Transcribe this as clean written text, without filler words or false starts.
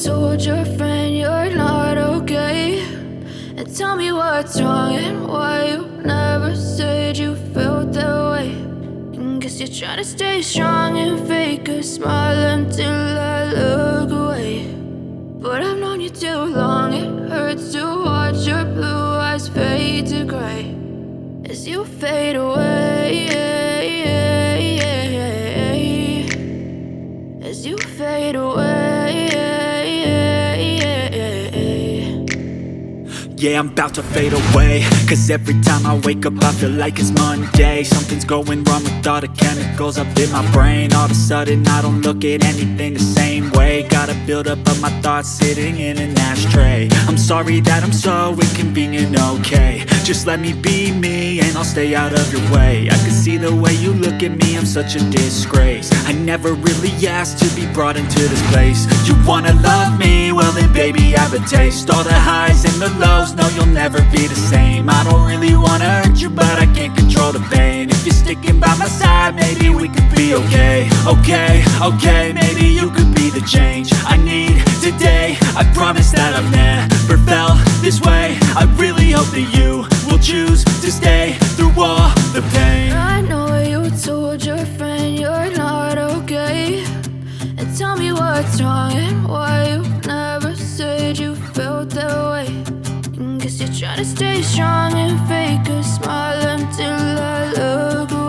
told your friend you're not okay? And tell me what's wrong and why you never said you felt that way. Guess you're trying to stay strong and fake a smile until I look away. But I've known you too long, it hurts to watch your blue eyes fade to gray as you fade away. As you fade away. Yeah, I'm about to fade away. Cause every time I wake up I feel like it's Monday. Something's going wrong with all the chemicals up in my brain. All of a sudden I don't look at anything the same way. Got a buildup of my thoughts sitting in an ashtray. I'm sorry that I'm so inconvenient, okay. Just let me be me and I'll stay out of your way. I can see the way you look at me, I'm such a disgrace. I never really asked to be brought into this place. You wanna love me? Well then baby I have a taste. All the highs and the lows, no you'll never be the same. I don't really wanna hurt you but I can't control the pain. If you're sticking by my side maybe we could be okay. Okay, maybe you could be the change I need today. I promise that I've never felt this way. I really hope that you will choose to stay through all the pain. I know you told your friend you're not okay. And tell me what's wrong and why you never said you felt that way. Guess you're trying to stay strong and fake a smile until I look away.